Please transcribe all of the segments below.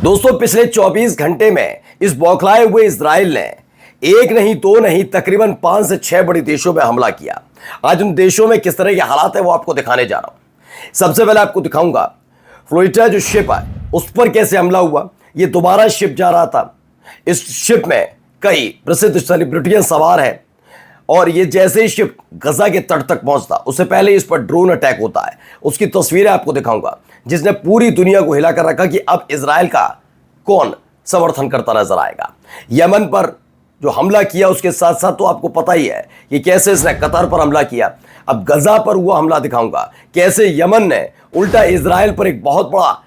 दोस्तों, पिछले 24 घंटे में इस बौखलाए हुए इजराइल ने एक नहीं, दो नहीं, तकरीबन 5 से 6 बड़े देशों में हमला किया। आज उन देशों में किस तरह के हालात है वो आपको दिखाने जा रहा हूं। सबसे पहले आपको दिखाऊंगा फ्लोरिडा जो शिप है उस पर कैसे हमला हुआ। ये दोबारा शिप जा रहा था। इस शिप में कई प्रसिद्ध सेलिब्रिटियां सवार हैं और ये जैसे ही शिप गजा के तट तक पहुंचता उससे पहले इस पर ड्रोन अटैक होता है। उसकी तस्वीरें आपको दिखाऊंगा जिसने पूरी दुनिया को हिलाकर रखा कि अब इजराइल का कौन समर्थन करता नजर आएगा। यमन पर जो हमला किया उसके साथ साथ तो आपको पता ही है कि कैसे इसने कतर पर हमला किया। अब गजा पर हुआ हमला दिखाऊंगा, कैसे यमन ने उल्टा इजराइल पर एक बहुत बड़ा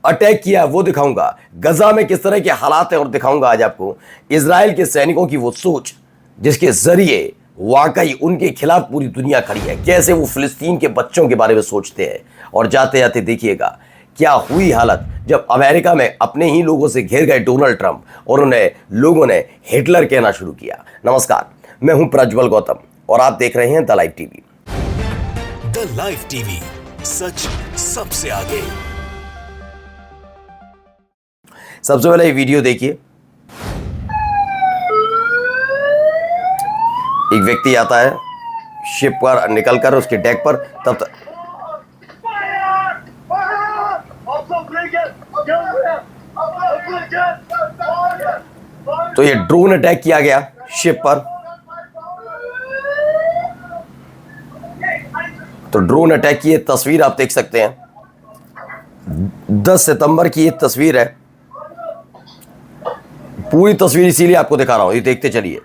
अटैक किया वो दिखाऊंगा। गजा में किस तरह के हालात है और दिखाऊंगा आज आपको इजराइल के सैनिकों की वो सोच जिसके जरिए वाकई उनके खिलाफ पूरी दुनिया खड़ी है। कैसे वो फिलिस्तीन के बच्चों के बारे में सोचते हैं। और जाते जाते देखिएगा क्या हुई हालत जब अमेरिका में अपने ही लोगों से घिर गए डोनाल्ड ट्रंप और उन्हें लोगों ने हिटलर कहना शुरू किया। नमस्कार, मैं हूं प्रज्वल गौतम और आप देख रहे हैं the live TV. The live TV, सच सबसे आगे। सबसे पहले ये वीडियो देखिए। एक व्यक्ति आता है शिप पर निकलकर उसके डेक पर, तब तक तो ये ड्रोन अटैक किया गया शिप पर। तो ड्रोन अटैक की ये तस्वीर आप देख सकते हैं। 10 सितंबर की ये तस्वीर है। पूरी तस्वीर इसीलिए आपको दिखा रहा हूं, ये देखते चलिए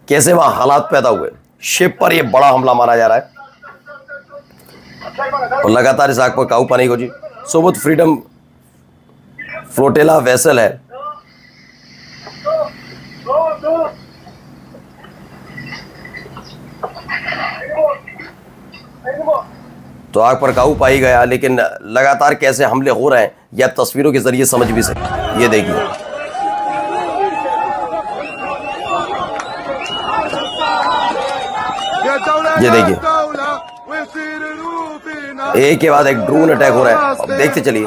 कैसे वहां हालात पैदा हुए। शिप पर यह बड़ा हमला माना जा रहा है और लगातार इस आग पर काबू पाने की कोशिश। सोबत फ्रीडम फ्लोटिला वेसल है। तो आग पर काबू पाई गया, लेकिन लगातार कैसे हमले हो रहे हैं या तस्वीरों के जरिए समझ भी सकते। ये देखिए, ये देखिए, एक के बाद एक ड्रोन अटैक हो रहा है। अब देखते चलिए।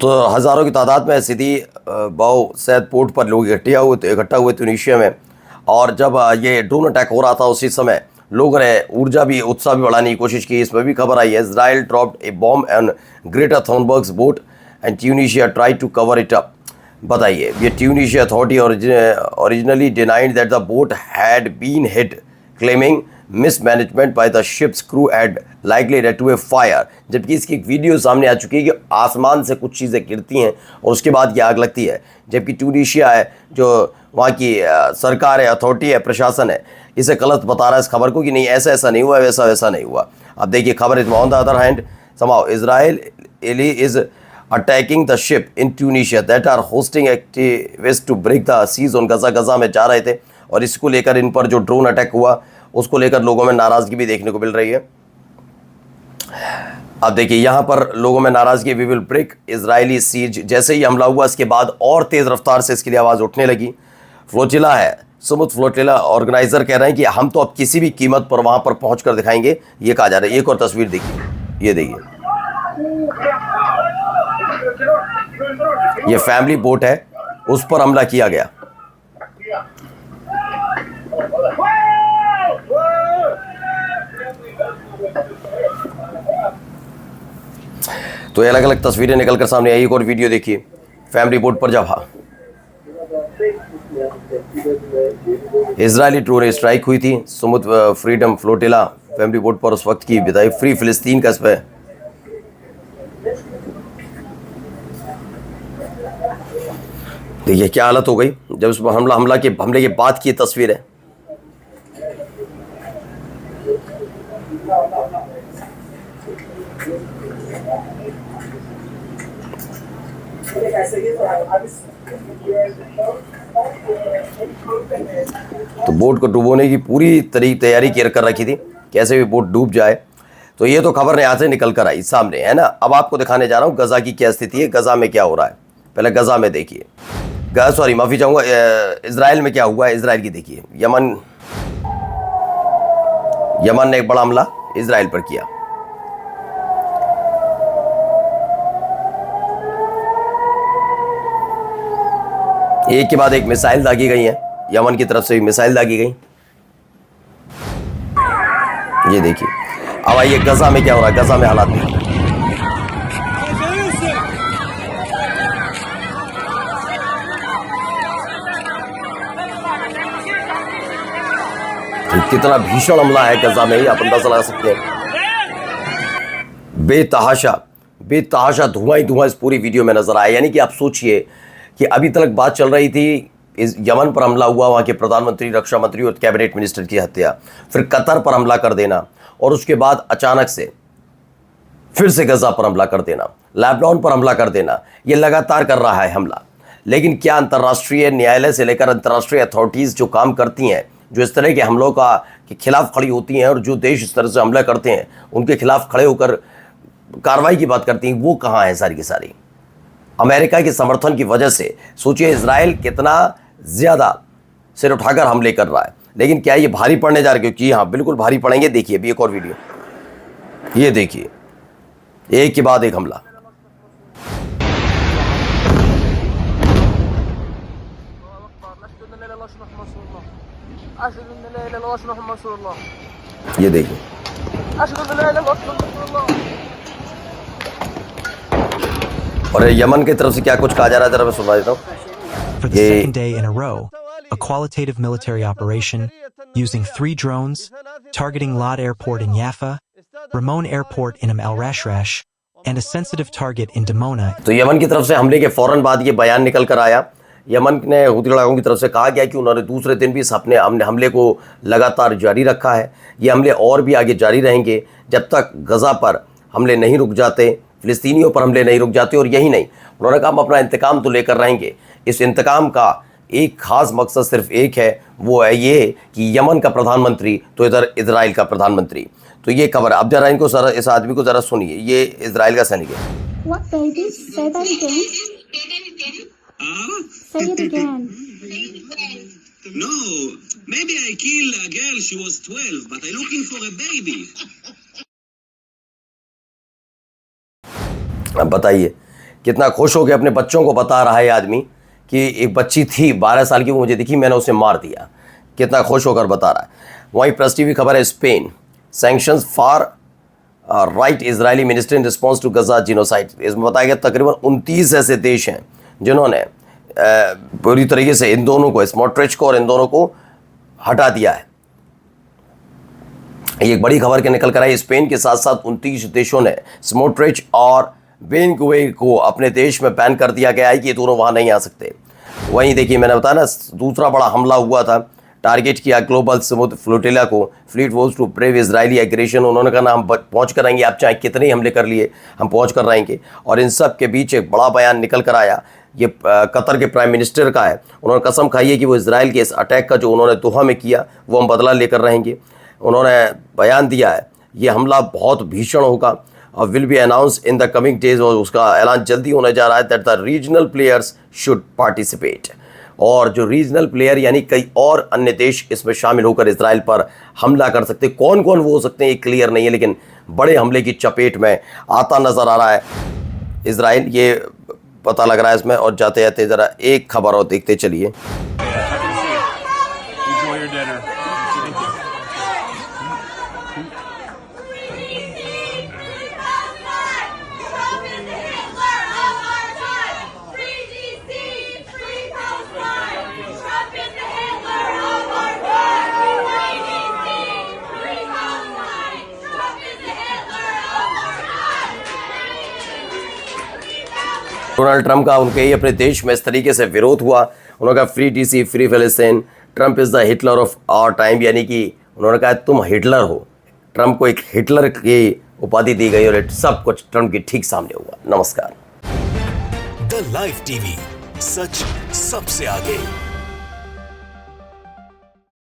तो हजारों की तादाद में सीधी बाओ सैद पोर्ट पर लोग इकट्ठा हुए ट्यूनीशिया में। और जब ये ड्रोन अटैक हो रहा था उसी समय लोगों ने उत्साह भी बढ़ाने की कोशिश की। इसमें भी खबर आई है Israel dropped a bomb on Greta Thunberg's boat and Tunisia try to cover it up. बताइए, ये Tunisia authority originally denied that the boat had been hit, claiming mismanagement by the ship's crew and likely led to a fire. जबकि इसकी एक video सामने आ चुकी है कि आसमान से कुछ चीज़ें गिरती हैं और उसके बाद ये आग लगती है। जबकि ट्यूनीशिया है जो वहाँ की सरकार है, अथॉरिटी है, प्रशासन है, इसे गलत बता रहा है इस खबर को कि नहीं ऐसा नहीं हुआ, वैसा नहीं हुआ। अब देखिए खबर is on the other hand समाउ Israel is attacking the ship in Tunisia that are hosting activists to break the siege on Gaza। गजा में जा रहे थे और इसको लेकर इन पर जो ड्रोन अटैक हुआ उसको लेकर लोगों में नाराजगी भी देखने को मिल रही है। अब देखिए यहाँ पर लोगों में नाराजगी। We will break Israeli siege. जैसे ही हमला हुआ इसके बाद और तेज रफ्तार से इसके लिए आवाज़ उठने लगी। फ्लोटिला है, समुद्र फ्लोटिला ऑर्गेनाइजर कह रहे हैं कि हम तो अब किसी भी कीमत पर वहाँ पर पहुँच कर दिखाएंगे, ये कहा जा रहा है। एक और तस्वीर देखिए, ये देखिए, ये फैमिली बोट है, उस पर हमला किया गया। तो ये अलग अलग तस्वीरें निकलकर सामने आई। एक और वीडियो देखिए, फैमिली बोट पर जब इजरायली ड्रोन स्ट्राइक हुई थी समुद्र फ्रीडम फ्लोटिला फैमिली बोट पर उस वक्त की बिताई फ्री फिलिस्तीन का इस पर। देखिए क्या हालत हो गई जब उस पर हमले के बाद की तस्वीर है। I guess I guess I तो बोट को डुबोने की पूरी तैयारी कर रखी थी, कैसे भी बोट डूब जाए। तो ये तो खबर यहाँ से निकल कर आई सामने, है ना। अब आपको दिखाने जा रहा हूँ गजा की क्या स्थिति है, गजा में क्या हो रहा है। पहले गजा में देखिए, सॉरी माफी चाहूंगा, इजराइल में क्या हुआ है। इजराइल की देखिए, यमन ने एक बड़ा हमला इजराइल पर किया। एक के बाद एक मिसाइल दागी गई है, यमन की तरफ से भी मिसाइल दागी गई। ये देखिए। अब आइए गजा में क्या हो रहा है, गजा में हालात देखिए। कितना भीषण हमला है गजा में, ही आप अंदाजा लगा सकते हैं। बेतहाशा धुआं ही धुआं इस पूरी वीडियो में नजर आया। यानी कि आप सोचिए कि अभी तक बात चल रही थी, इस यमन पर हमला हुआ, वहां के प्रधानमंत्री, रक्षा मंत्री और कैबिनेट मिनिस्टर की हत्या, फिर कतर पर हमला कर देना, और उसके बाद अचानक से फिर से गजा पर हमला कर देना, लेबनान पर हमला कर देना। ये लगातार कर रहा है हमला। लेकिन क्या अंतर्राष्ट्रीय न्यायालय से लेकर अंतर्राष्ट्रीय अथॉरिटीज़ जो काम करती हैं, जो इस तरह के हमलों के खिलाफ खड़ी होती हैं, और जो देश इस तरह से हमला करते हैं उनके खिलाफ खड़े होकर कार्रवाई की बात करती हैं, वो कहाँ है सारी की सारी? अमेरिका के समर्थन की वजह से सोचिए इजराइल कितना ज़्यादा सिर उठाकर हमले कर रहा है। लेकिन क्या ये भारी पड़ने जा रहे हैं? क्योंकि हाँ, बिल्कुल भारी पड़ेंगे। देखिए अभी एक और वीडियो, ये देखिए, एक के बाद एक हमला। ये देखिए, और यमन की तरफ से क्या कुछ कहा जा रहा है, जरा मैं सुना देता हूँ। For the second day in a row, a qualitative military operation using 3 drones targeting Lod Airport in Jaffa, Ramon Airport in Al Rashrash, and a sensitive target in Dimona. तो यमन की तरफ से हमले के फौरन बाद ये बयान निकल कर आया। यमन ने हूती लड़ाकों की तरफ से कहा गया कि उन्होंने दूसरे दिन भी इस हमले को लगातार जारी रखा है। ये हमले और भी आगे जारी रहेंगे जब तक गजा पर हमले नहीं रुक जाते, फिलिस्तीनियों पर हमले नहीं रुक जाते। और यही नहीं, उन्होंने कहा हम अपना इंतकाम तो लेकर रहेंगे। इस इंतकाम का एक खास मकसद सिर्फ एक है, वो है ये कि यमन का प्रधानमंत्री तो इधर इजराइल का प्रधानमंत्री। तो ये खबर, अब जरा इनको जरा, इस आदमी को जरा सुनिए। ये इजराइल का सैनिक है। What baby? Say that again. Say it again. No, maybe I killed a girl, she was 12, but I'm looking for a baby. अब बताइए कितना खुश होकर अपने बच्चों को बता रहा है आदमी कि एक बच्ची थी 12 साल की, वो मुझे दिखी, मैंने उसे मार दिया। कितना खुश होकर बता रहा है। वहीं प्रेस टीवी खबर है, Spain sanctions far right Israeli minister in response to Gaza genocide. इसमें बताया गया तकरीबन 29 ऐसे देश हैं जिन्होंने पूरी तरीके से इन दोनों को, स्मोट्रिच को और इन दोनों को हटा दिया है। ये एक बड़ी खबर के निकल कर आई। स्पेन के साथ साथ 29 देशों ने स्मोट्रिच और बेनगुवेर को अपने देश में बैन कर दिया गया है कि ये दोनों वहाँ नहीं आ सकते। वहीं देखिए, मैंने बताया ना, दूसरा बड़ा हमला हुआ था, टारगेट किया ग्लोबल समुद्र फ्लोटिला को, fleet was to brave Israeli aggression. उन्होंने कहा ना, हम पहुँच कर रहेंगे, आप चाहे कितने हमले कर लिए, हम पहुँच कर रहेंगे। और इन सब के बीच एक बड़ा बयान निकल कर आया, ये कतर के प्राइम मिनिस्टर का है। उन्होंने कसम खाई है कि वो इजराइल के इस अटैक का जो उन्होंने दोहा में किया, वो हम बदला लेकर रहेंगे। उन्होंने बयान दिया है ये हमला बहुत भीषण होगा और will be announce in the coming days, और उसका ऐलान जल्दी होने जा रहा है, that the regional players should participate. और जो रीजनल प्लेयर यानी कई और अन्य देश इसमें शामिल होकर इजराइल पर हमला कर सकते। कौन कौन वो हो सकते हैं ये क्लियर नहीं है, लेकिन बड़े हमले की चपेट में आता नजर आ रहा है इजराइल, ये पता लग रहा है इसमें। और जाते जाते ज़रा एक खबर और देखते चलिए। डोनाल्ड ट्रंप का उनके ही अपने देश में इस तरीके से विरोध हुआ। उन्होंने कहा फ्री डीसी, फ्री फिलिस्तीन, Trump is the Hitler of our time, यानी कि उन्होंने कहा तुम हिटलर हो। ट्रंप को एक हिटलर की उपाधि दी गई और सब कुछ ट्रंप के ठीक सामने हुआ। नमस्कार। द लाइव टीवी, सच सबसे आगे।